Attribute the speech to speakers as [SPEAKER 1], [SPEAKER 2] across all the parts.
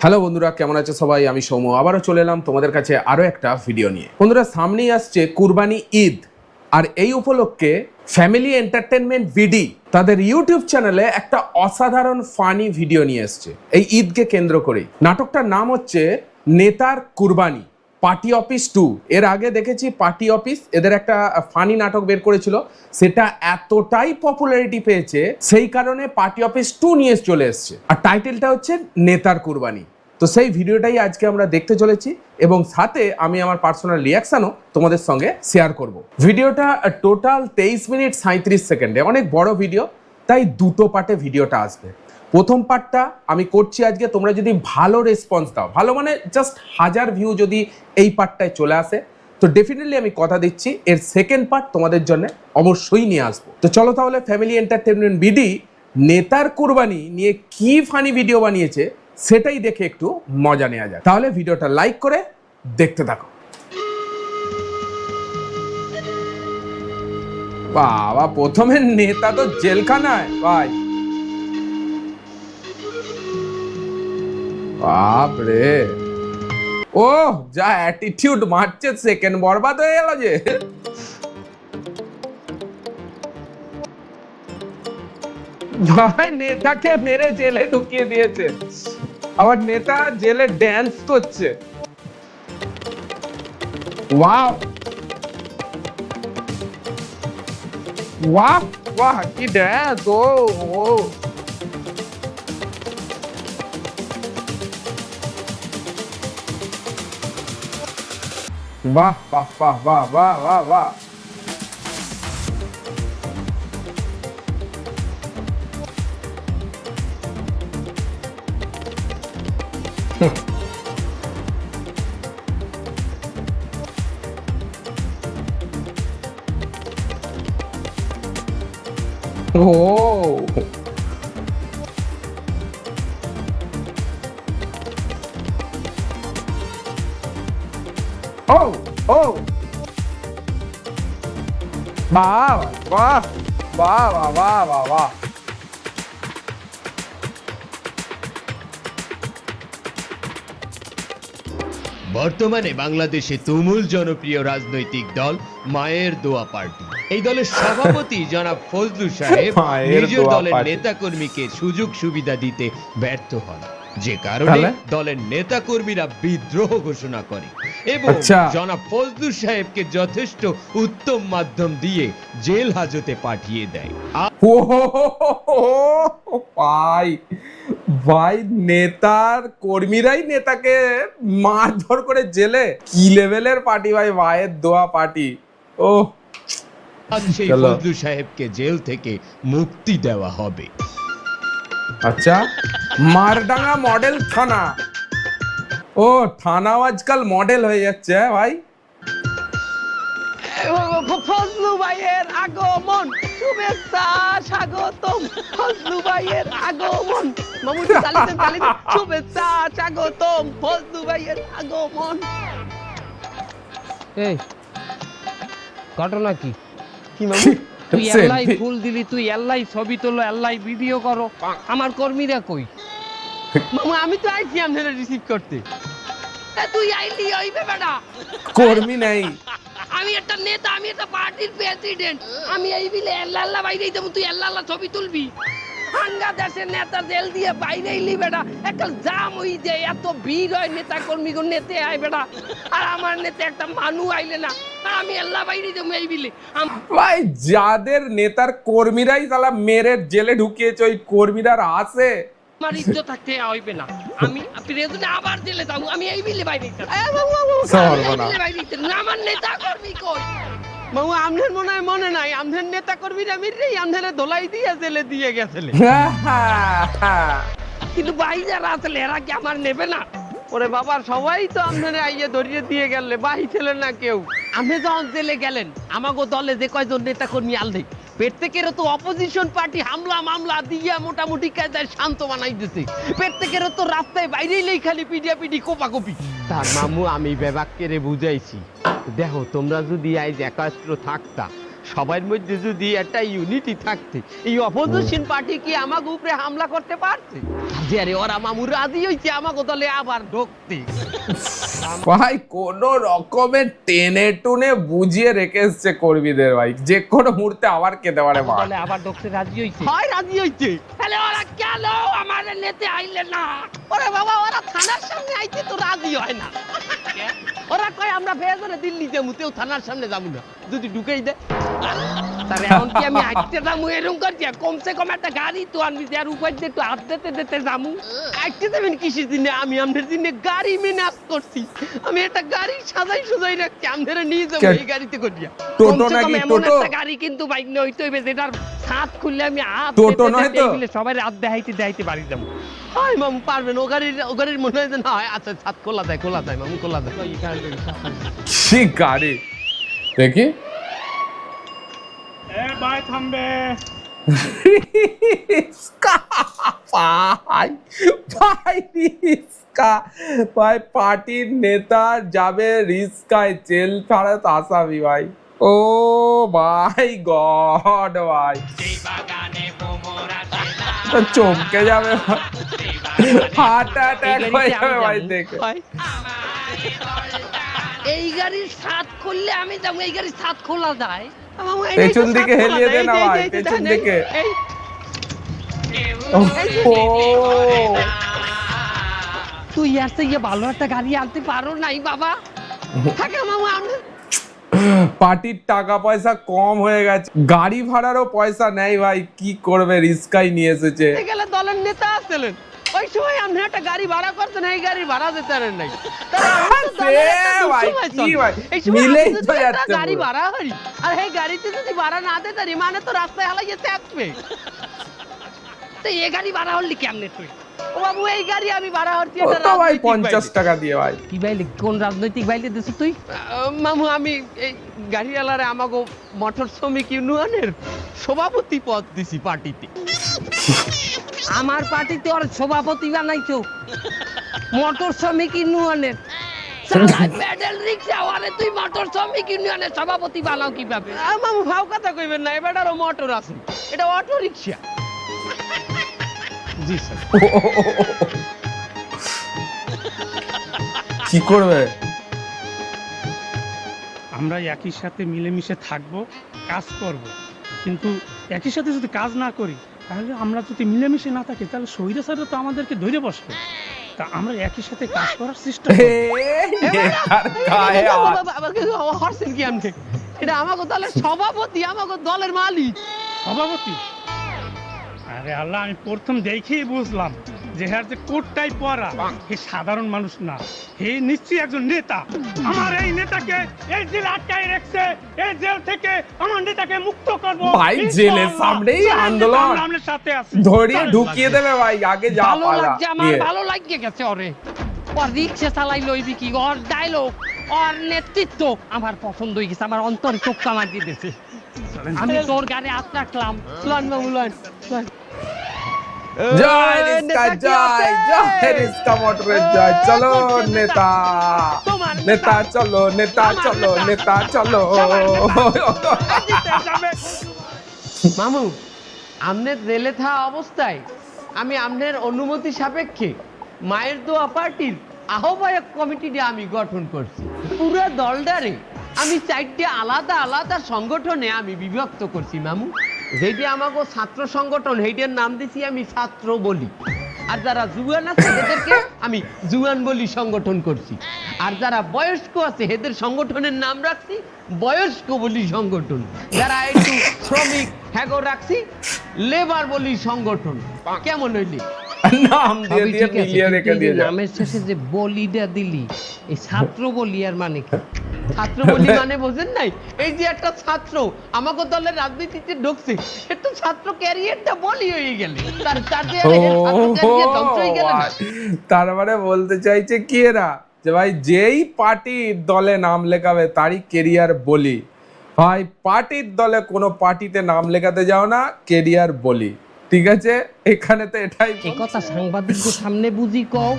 [SPEAKER 1] Hello বন্ধুরা, কেমন আছো সবাই? আমি সৌম্য আবারও চলে এলাম তোমাদের কাছে আরও একটা ভিডিও নিয়ে। বন্ধুরা, সামনেই আসছে কুরবানি ঈদ, আর এই উপলক্ষে ফ্যামিলি এন্টারটেনমেন্ট ভিডি তাদের ইউটিউব চ্যানেলে একটা অসাধারণ ফানি ভিডিও নিয়ে এসছে এই ঈদকে কেন্দ্র করে। নাটকটার নাম হচ্ছে নেতার কুরবানি পার্টি অফিস 2। এর আগে দেখেছি পার্টি অফিস, এদের একটা ফানি নাটক বের করেছিল, সেটা এতটাই পপুলারিটি পেয়েছে সেই কারণে পার্টি অফিস 2 নিয়ে চলে এসছে, আর টাইটেলটা হচ্ছে নেতার কুরবানি। তো সেই ভিডিওটাই আজকে আমরা দেখতে চলেছি এবং সাথে আমি আমার পার্সোনাল রিয়াকশনও তোমাদের সঙ্গে শেয়ার করব। ভিডিওটা টোটাল 23 মিনিট 37 সেকেন্ডে, অনেক বড় ভিডিও, তাই দুটো পার্টে ভিডিওটা আসবে। প্রথম পার্টটা আমি করছি আজকে, তোমরা যদি ভালো রেসপন্স দাও, ভালো মানে জাস্ট 1000 ভিউ যদি এই পার্টটায় চলে আসে, তো ডেফিনেটলি আমি কথা দিচ্ছি এর সেকেন্ড পার্ট তোমাদের জন্য অবশ্যই নিয়ে আসবো। তো চলো তাহলে ফ্যামিলি এন্টারটেনমেন্ট বিডি নেতার কুরবানি নিয়ে কি ফানি ভিডিও বানিয়েছে সেটাই দেখে একটু মজা নেওয়া যায়। তাহলে ভিডিওটা লাইক করে দেখতে থাকো। বাবা, প্রথমে নেতা তো জেলখানায় ভাই, বাপ রে, ও যা অ্যাটিটিউড মারছে, সেকেন্ড বরবাদ হয়ে গেল যে। ভাই, নেতাকে মেরে জেলে ঢুকিয়ে দিয়েছে, আবার নেতা জেলে ড্যান্স করছে। ওয়াও ওয়াও ওয়াহ, কি ড্যান্স! ও ও বাহ বাহ বাহ বাহ বাহ বাহ বাহ। ও ও ও, বাহ বাহ বাহ বাহ বাহ বাহ বাহ।
[SPEAKER 2] বর্তমানে বাংলাদেশে তুমুল জনপ্রিয় রাজনৈতিক দল মায়ের দোয়া পার্টি। এই দলের সভাপতি জনাব ফজলু সাহেব
[SPEAKER 1] মায়ের
[SPEAKER 2] নিজের
[SPEAKER 1] দোয়া
[SPEAKER 2] দলের
[SPEAKER 1] পার্টি।
[SPEAKER 2] নেতাকর্মীকে সুযোগ সুবিধা দিতে ব্যর্থ হন, যে কারণে
[SPEAKER 1] তাহলে?
[SPEAKER 2] দলের নেতাকর্মীরা বিদ্রোহ ঘোষণা করে এবং
[SPEAKER 1] আচ্ছা।
[SPEAKER 2] জনাব ফজলু সাহেবকে যথেষ্ট উত্তম মাধ্যম দিয়ে জেল হাজতে পাঠিয়ে দেয়।
[SPEAKER 1] ও ভাই ভাই, নেতার কর্মীরাই নেতাকে মারধর করে জেলে, কি লেভেলের পার্টি ভাই, মায়ের দোয়া পার্টি। ও
[SPEAKER 2] আজ সেই
[SPEAKER 1] চলো।
[SPEAKER 2] ফজলু সাহেবকে জেল থেকে মুক্তি দেওয়া হবে।
[SPEAKER 1] আচ্ছা, মারডাঙ্গা মডেল থানা, ও থানাও আজকাল মডেল হয়ে যাচ্ছে, হ্যাঁ ভাই।
[SPEAKER 3] ফজলু ভাইয়ের আগমন, শুভেচ্ছা স্বাগতম। ফজলু ভাইয়ের আগমন, মামুনি তালিতেন তালিতেন, শুভেচ্ছা স্বাগতম। ফজলু ভাইয়ের আগমন। এই ঘটনা কি? কি মামু? তুই এল্লাই ফুল দিলি, তুই এল্লাই ছবি তোলো, এল্লাই ভিডিও করো, আমার কর্মীরা কই? মামু আমি তো আইছি আপনারা রিসিভ করতে। তুই আইলি ওই বেটা,
[SPEAKER 1] কর্মী নেই।
[SPEAKER 3] আমি একটা নেতা, আমি একটা পার্টির প্রেসিডেন্ট, আমি এই বিলে আল্লাহ আল্লাহ বাইরেই দেবো, তুই আল্লাহ আল্লাহ ছবি তুলবি? হাঙ্গা দেশের নেতা জেল দিয়ে বাইরে এলি বেটা, একটা জাম হই যে এত ভিড় হয়, নেতা কর্মী গো নেতে আয় বেটা, আর আমার নেতা একটা মানু আইলে না, আর আমি আল্লাহ বাইরে দেবো এই বিলে।
[SPEAKER 1] ভাই, যাদের নেতার কর্মীরাই তালা মেরে জেলে ঢুকিয়েছে, ওই কর্মীরা আসে?
[SPEAKER 3] আমার ইজ্জত থাকতে হইবে না, আমি প্রেসিডেন্ট আবার জেলে যাবো, আমি এই বিলে বাইরে আমার নেতা কর্মী কই? মামু আমনের মনে হয় মনে নাই, আমনের নেতা কর্মীরা মিললেই আমনের ধোলাই দিয়ে জেলে দিয়ে গেছিলে, কিন্তু ভাই যারা আসলে এরা কি আমার নেবে না? ওরে বাবা, সবাই তো আমনের আইয়ে ধরিয়ে দিয়ে গেলে, ভাই ছিলেন না কেউ। আপনি যখন জেলে গেলেন, আমাগো দলে যে কয়জন নেতা কর্মী আনলে, প্রত্যেকেরও তো অপোজিশন পার্টি হামলা মামলা দিয়া মোটামুটি কায়দায় শান্ত বানাই দিছে। প্রত্যেকেরও তো রাস্তায় বাইরেই খালি পিডিয়াপিডি কোপাকুপি। তার মামু আমি বেবাক্কেরে বুঝাইছি, দেখো তোমরা যদি আজ একাত্র থাকতা, সবার মধ্যে যদি একটা ইউনিটি থাকতে এই অপোজিশন পার্টি কি আমাকে উপরে হামলা করতে পারছে? যে আরে ওরা মামু রাজি হইছে আমাকে দলে আবার ঢুকতে।
[SPEAKER 1] ভাই কোন রকমের টেনে টুনে বুঝিয়ে রেখে এসছে কর্মীদের ভাই, যে কোনো মুহূর্তে আবার কেটে পারে মার।
[SPEAKER 3] দলে আবার ঢুকতে রাজি হইছে, হয় রাজি হইছে। তাহলে ওরা কেন আমার নেতে আইলে না? ওরে বাবা ওরা থানার সামনে আইতে তো রাজি হয় না। ওরা কয় আমরা ফেজরে দিল্লি যাবো, তেও থানার সামনে যাবো না যদি ঢুকেই দেয়। তাহলে এখন কি আমি আইতে যাবো এরকম করছি? কমসে কম একটা গাড়ি তো আনবি, যার উপর দিয়ে একটু হাত দিতে দিতে যাবো। আইতে যাবেন কিসের দিনে? আমি আমাদের দিনে গাড়ি মেনাজ করছি, আমি একটা গাড়ি সাজাই সুজাই রাখছি, আমাদের নিয়ে যাবো এই গাড়িতে করিয়া।
[SPEAKER 1] টোটো
[SPEAKER 3] কমসে কম
[SPEAKER 1] নাকি?
[SPEAKER 3] এমন
[SPEAKER 1] টোটো?
[SPEAKER 3] একটা গাড়ি কিন্তু বাইক নয় হইতে হইবে যেটার ছাদ খুললে আমি হাত
[SPEAKER 1] টোটো নয় তো?
[SPEAKER 3] সবাই হাত দেখাইতে বাড়ি যাবো। হাই মামু পারবেন? ও গাড়ির মনে হয় যে না হয়, আচ্ছা ছাদ খোলা যায় মামু খোলা যায়।
[SPEAKER 1] কি গাড়ি দেখি।
[SPEAKER 4] ভাই থামবে।
[SPEAKER 1] ভাই ভাই রিস্কা, ভাই পার্টির নেতা যাবে রিস্কায়, জেল ফেরত আসামি ভাই। ও ভাই গড ভাই, তো চমকে যাবে, হার্ট অ্যাটাক হয়ে যাবে ভাই দেখে।
[SPEAKER 3] এই গাড়ির ছাদ খুললে আমি যাবো, এই গাড়ির ছাদ খোলা যায়?
[SPEAKER 1] পেছন দিকে হেলিয়ে দে না ভাই, পেছন দিকে।
[SPEAKER 3] তুই আর থেকে ভালো একটা গাড়ি আনতে পারো নাই বাবা? থাকে মামা আমি
[SPEAKER 1] পার্টির টাকা পয়সা কম হয়ে গেছে, গাড়ি ভাড়ারও পয়সা নেই ভাই, কি করবে, রিস্কাই নিয়ে এসেছে।
[SPEAKER 3] গেলে দলের নেতা আসছিলেন, ওই সময় আপনি একটা গাড়ি ভাড়া করতেন, এই গাড়ি ভাড়া দিতে পারেন নাই।
[SPEAKER 1] মিলেই তো যাচ্ছে
[SPEAKER 3] গাড়ি
[SPEAKER 1] পুরো।
[SPEAKER 3] ভাড়া হরি, আর এই গাড়িতে যদি ভাড়া না দিতে পারি মানে তো রাস্তায় হালাইয়ে চাপবে। তো এই গাড়ি ভাড়া হলি কেমনে তুই? ও বাবু এই গাড়ি আমি ভাড়া হরছি,
[SPEAKER 1] ও তো ভাই 50 টাকা দিয়ে ভাই।
[SPEAKER 3] কি বাইলে? কোন রাজনৈতিক বাইলে দিছিস তুই? মামু আমি এই গাড়িওয়ালারে আমাগো মোটর শ্রমিক ইউনিয়নের সভাপতি পদ দিছি পার্টিতে। আমার পার্টিতে ওর সভাপতি বানাইছো? মোটর শ্রমিক ইউনিয়নের প্যাডেল রিক্সা ওরে তুই মোটর শ্রমিক ইউনিয়নের সভাপতি বানাও কিভাবে? মামু ভাও কথা কইবেন না, এবারও মোটর আছে, এটা অটো রিক্সা। জি স্যার।
[SPEAKER 1] কি করবে?
[SPEAKER 4] আমরা একই সাথে মিলেমিশে থাকবো, কাজ করব, কিন্তু একই সাথে যদি কাজ না করি তাহলে আমরা যদি মিলেমিশে না থাকি তাহলে স্বৈরাচাররা তো আমাদেরকে ধরে বসবে। তা আমরা একই সাথে কাজ করার চেষ্টা করব।
[SPEAKER 3] হরছেন কি আপনি? এটা আমাকে দলের সভাপতি, আমাকে দলের মালিক।
[SPEAKER 4] সভাপতি? আরে আল্লাহ, আমি প্রথম দেখেই বুঝলাম যে হ্যাঁ যে কোটটাই পরা, হে সাধারণ মানুষ না, হে নিশ্চয়ই একজন নেতা। আমার এই নেতাকে এই জেল আটকায় রাখছে, এই জেল থেকে আমার নেতাকে মুক্ত করব
[SPEAKER 1] ভাই জেলের সামনেই আন্দোলন,
[SPEAKER 4] আমাদের সাথে আছে,
[SPEAKER 1] ধরিয়ে ঢুকিয়ে দেবে ভাই, আগে যা
[SPEAKER 3] ভালো
[SPEAKER 1] পালা
[SPEAKER 3] লাগছে, আমার
[SPEAKER 1] দিয়ে।
[SPEAKER 3] ভালো লাগে গেছে ওরে। ওর রিক্সা চালাই লইবি কি, ওর ডায়লগ, ওর নেতৃত্ব আমার পছন্দ হয়ে গেছে, আমার অন্তরে চোখ কামাই দিয়ে দিয়েছে। আমি তোর গাড়ি হাত রাখলাম। লন বাবু লন, লন।
[SPEAKER 1] জয় রিস্কা, জয় জয় রিস্কা মোটরের জয়। চলো নেতা, নেতা চলো, নেতা চলো, নেতা চলো।
[SPEAKER 3] মামু আমনের জেলে থাকা অবস্থায় আমি আমনের অনুমতি সাপেক্ষে মায়ের দোয়া পার্টির আহ্বায়ক কমিটিটা আমি গঠন করছি। পুরো দলটারে আমি 4টে আলাদা আলাদা সংগঠনে আমি বিভক্ত করছি মামু। যেটি আমাকে ছাত্র সংগঠন, সেইটার নাম দিছি আমি ছাত্র বলি। আর যারা জুয়ান আছে এদেরকে আমি জুয়ান বলি সংগঠন করছি। আর যারা বয়স্ক আছে এদের সংগঠনের নাম রাখছি বয়স্ক বলি সংগঠন। যারা একটু শ্রমিক হ্যাগো রাখছি লেবার বলি সংগঠন। কেমন হইলি?
[SPEAKER 1] নাম দিয়ে দিয়ে মিলিয়ে রেখে দিয়ে যা।
[SPEAKER 3] নামের শেষে যে বলিটা দিলি, এই ছাত্র বলি আর মানে কি? ছাত্র বলি মানে বোঝেন নাই? এই যে একটা ছাত্র আমাকে দলের রাজনীতিতে ঢুকছে, একটু ছাত্র ক্যারিয়ারটা বলি হয়ে গেলে তার ছাত্র ক্যারিয়ার ধ্বংস হয়ে গেল না?
[SPEAKER 1] তার মানে বলতে চাইছে কি এরা, যে ভাই যেই পার্টির দলে নাম লেখাবে তারই কেরিয়ার বলি। ভাই পার্টির দলে কোনো পার্টিতে নাম লেখাতে যাও না, কেরিয়ার বলি। ঠিক আছে, এখানে তো এটাই
[SPEAKER 3] এই কথা সাংবাদিকদের সামনে বুঝি কও।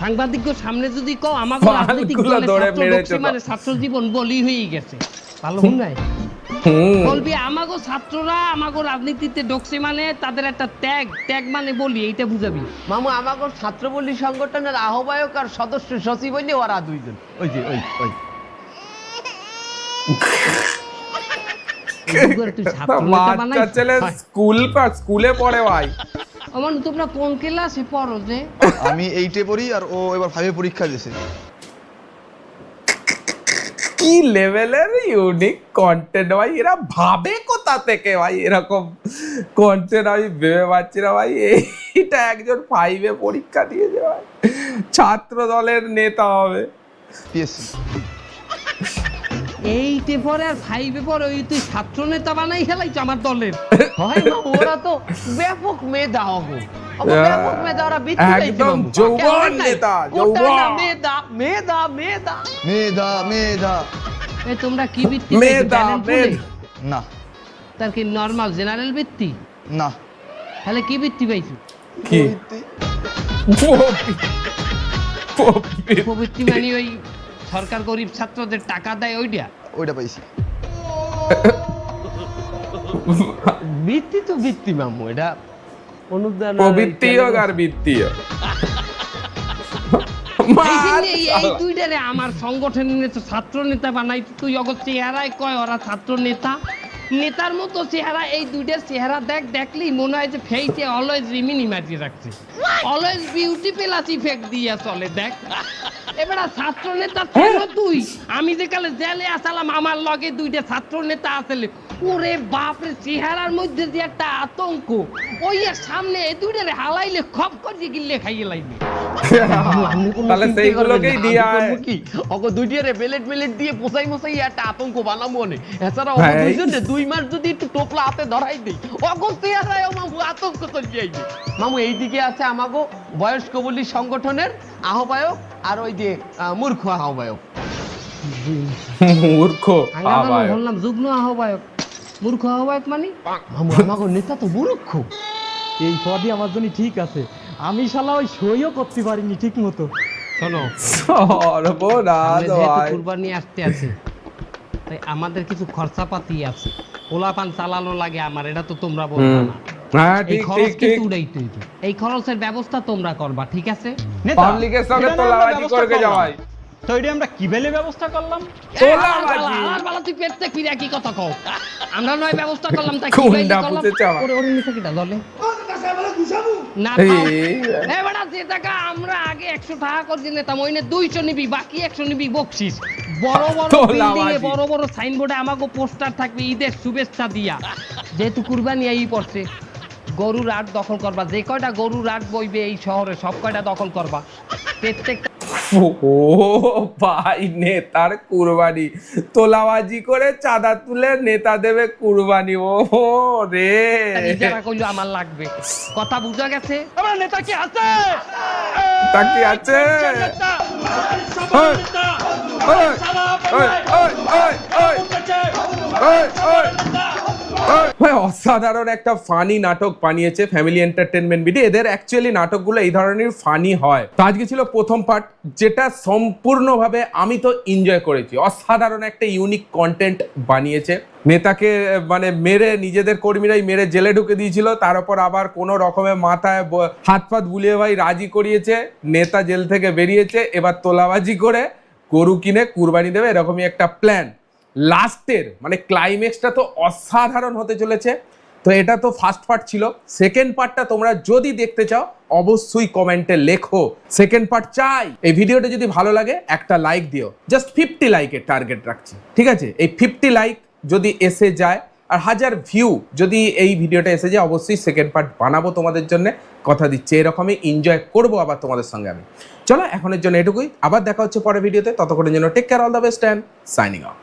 [SPEAKER 3] সাংবাদিকদের সামনে যদি কও আমাকে রাজনৈতিক
[SPEAKER 1] বালগুলো
[SPEAKER 3] দলে
[SPEAKER 1] ধরে
[SPEAKER 3] ছাত্র
[SPEAKER 1] মেরেছে
[SPEAKER 3] ঢুকছে
[SPEAKER 1] তো।
[SPEAKER 3] মানে ছাত্র জীবন বলি হয়ে গেছে, ভালো হুন নাই? বলবি আমাগো ছাত্ররা আমাগো রাজনীতিতে ঢুকছে মানে তাদের একটা ত্যাগ মানে বলি এইটা বুঝাবি। মামু আমাগো ছাত্রবলী সংগঠনের আহ্বায়ক আর সদস্য সচিব হইলে ওরা দুইজন। ওই যে ওই তুই ছাত্র নেতা
[SPEAKER 1] বাচ্চা
[SPEAKER 3] বানাইছিস?
[SPEAKER 1] ছেলে স্কুলে পড়ে ভাই।
[SPEAKER 3] আমার তোমরা কোন ক্লাসে পড়ো যে?
[SPEAKER 5] আমি 8-এ পড়ি আর ও এবার 5-এ পরীক্ষা দিয়েছে।
[SPEAKER 1] কি লেভেলের ইউনিক কন্টেন্ট ভাই, এরা ভাবে কোথা থেকে ভাই এরকম কন্টেন্ট? আমি ভেবে পাচ্ছি না ভাই, এইটা একজন 5-এ পরীক্ষা দিয়েছে ভাই, ছাত্র দলের নেতা হবে।
[SPEAKER 5] পিএসসি
[SPEAKER 3] 8-এ পরে আর 5-এ পরে ওই তুই ছাত্র নেতা বানাই খেলাইছ আমার দলের। হয় না, ওরা তো ব্যাপক মেধা হবে। ব্যাপক মেধা, ওরা বৃত্তি পাইছে
[SPEAKER 1] একদম
[SPEAKER 3] বাবু।
[SPEAKER 1] যৌবন নেতা,
[SPEAKER 3] ওটা না,
[SPEAKER 1] যৌবন।
[SPEAKER 3] মেধা।
[SPEAKER 5] মেধা
[SPEAKER 3] এ তোমরা কি বৃত্তি
[SPEAKER 1] মেধা,
[SPEAKER 3] পাইছো?
[SPEAKER 5] না
[SPEAKER 3] তার কি নরমাল জেনারেল বৃত্তি?
[SPEAKER 5] না
[SPEAKER 3] তাহলে কি বৃত্তি পাইছো?
[SPEAKER 1] কি
[SPEAKER 3] উপবৃত্তি মানে ওই সরকার গরিব ছাত্রদের টাকা দেয় ওইটা?
[SPEAKER 5] ওইটা পাইছি।
[SPEAKER 3] বৃত্তি তো বৃত্তি মামু, এটা অনুদান আর
[SPEAKER 1] প্রবৃত্তি হোক আর বৃত্তি হোক।
[SPEAKER 3] এই দুইটারে আমার সংগঠনের ছাত্র নেতা বানাই, তুই অগর চেহারায় কয় ওরা ছাত্র নেতা, নেতার মতো চেহারা। এই দুইটার চেহারা দেখলেই মনে হয় যে ফেইসে অলওয়েজ রিমিনি মাটিয়ে রাখছে, অলওয়েজ বিউটি প্লাস ইফেক্ট দিয়া চলে। দেখ এবার ছাত্র নেতা ছিল তুই, আমি যে কালে জেলে আসালাম আমার লগে দুইটা ছাত্র নেতা আসলে, ওরে বাপরে চেহারার মধ্যে যে একটা আতঙ্ক, ওই সামনে এই দুইটারে হালাইলে খপ করে গিলে খাইয়ে লাইবে।
[SPEAKER 1] তাহলে সেইগুলোকেই দিয়া
[SPEAKER 3] কি ওকে দুইটারে বেলেট দিয়ে পোছাই একটা আতঙ্ক বানাবো নে। এছাড়া
[SPEAKER 1] ভাই।
[SPEAKER 3] দুইজনে 2 মাস যদি একটু টোপলা হাতে ধরাই দেই অগো চেহারায় মামু আতঙ্ক চলে যাইবে। মামু এইদিকে আছে আমাগো বয়স্ক বলি সংগঠনের আহ্বায়ক আর ওই যে মূর্খ আহ্বায়ক।
[SPEAKER 1] মূর্খ আহ্বায়ক।
[SPEAKER 3] বললাম যুগ্ম আহ্বায়ক, মূর্খ আহ্বায়ক মানে মামু আমাগো নেতা তো মূর্খ।
[SPEAKER 6] এই পদই আমার জন্য ঠিক আছে, আমি শালা ওই সইও করতে পারিনি ঠিক মতো।
[SPEAKER 3] শোনো,
[SPEAKER 1] সর্বনাশ
[SPEAKER 3] সামনে যেহেতু
[SPEAKER 1] ভাই।
[SPEAKER 3] কুরবানি আসতে আছে, তাই আমাদের কিছু খরচাপাতি আছে, পোলাপান চালানো লাগে আমার, এটা তো তোমরা বলবে না।
[SPEAKER 1] হ্যাঁ
[SPEAKER 3] এই
[SPEAKER 1] ঠিক
[SPEAKER 3] খরচ
[SPEAKER 1] ঠিক ঠিক।
[SPEAKER 3] কিন্তু উড়াইতে হইবে। এই খরচের ব্যবস্থা তোমরা করবা, ঠিক আছে?
[SPEAKER 6] নেতা,
[SPEAKER 1] পাবলিকের সঙ্গে
[SPEAKER 6] এটা না
[SPEAKER 1] তোলাবাজি
[SPEAKER 6] আমরা ব্যবস্থা
[SPEAKER 1] করবে
[SPEAKER 6] করলাম।
[SPEAKER 1] যাওয়াই।
[SPEAKER 6] তো এটা আমরা কি বেলে ব্যবস্থা করলাম?
[SPEAKER 1] তোলাবাজি।
[SPEAKER 3] আর বালা তুই পেটতে ফিরে কি কথা কও? আমরা নয় ব্যবস্থা করলাম, তাই কি
[SPEAKER 1] কোনটা
[SPEAKER 3] বাইরে করলাম?
[SPEAKER 1] বুঝেছে আমার?
[SPEAKER 3] ওরে নিচে কিটা দলে না
[SPEAKER 1] এই,
[SPEAKER 3] থাও। এবারে যে টাকা আমরা আগে 100 টাকা করে নিতাম, ওইনে 200 নিবি, বাকি 100 নিবি বকশিস। বড় বড় বিল্ডিং এ বড় বড় সাইনবোর্ডে আমাগো পোস্টার থাকবে ঈদের শুভেচ্ছা দিয়া। যেহেতু কুরবানি এই পড়ছে, গরুর হাট দখল করবা, যে কয়টা গরুর হাট বইবে এই শহরে সব কয়টা দখল করবা। প্রত্যেকটা
[SPEAKER 1] ও ভাই, নেতার কুরবানি, তোলাবাজি করে চাঁদা তুলে নেতা দেবে কুরবানি। ও রে,
[SPEAKER 3] নিজেরা কইলো আমার লাগবে, কথা বুঝা গেছে?
[SPEAKER 6] আমার নেতা কি আছে?
[SPEAKER 1] তা কি আছে?
[SPEAKER 6] নেতা,
[SPEAKER 1] ওই, ওই, ওই, ওই, ওই, ওই, ওই, ওই। ভাই অসাধারণ একটা ফানি নাটক বানিয়েছে ফ্যামিলি এন্টারটেনমেন্ট বিডি। এদের অ্যাকচুয়ালি নাটকগুলো এই ধরনের ফানি হয়। তো আজকে ছিল প্রথম পার্ট, যেটা সম্পূর্ণভাবে আমি তো এনজয় করেছি। অসাধারণ একটা ইউনিক কন্টেন্ট বানিয়েছে। নেতাকে মানে মেরে, নিজেদের কর্মীরাই মেরে জেলে ঢুকে দিয়েছিল, তার উপর আবার কোনো রকমে মাথায় হাত ফাত বুলিয়ে ভাই রাজি করিয়েছে, নেতা জেল থেকে বেরিয়েছে, এবার তোলাবাজি করে গরু কিনে কুরবানি দেবে, এরকমই একটা প্ল্যান। লাস্টের মানে ক্লাইম্যাক্সটা তো অসাধারণ হতে চলেছে। তো এটা তো ফার্স্ট পার্ট ছিল। সেকেন্ড পার্টটা তোমরা যদি দেখতে চাও অবশ্যই কমেন্টে লেখো সেকেন্ড পার্ট চাই। এই ভিডিওটা যদি ভালো লাগে একটা লাইক দিও, জাস্ট 50 লাইকের টার্গেট রাখছি, ঠিক আছে? এই 50 লাইক যদি এসে যায় আর 1000 ভিউ যদি এই ভিডিওটা এসে যায়, অবশ্যই সেকেন্ড পার্ট বানাবো তোমাদের জন্য, কথা দিচ্ছি। এরকমই এনজয় করবো আবার তোমাদের সঙ্গে আমি। চলো এখনের জন্য এটুকুই, আবার দেখা হচ্ছে পরের ভিডিওতে। ততক্ষণের জন্য take care, all the best and signing of.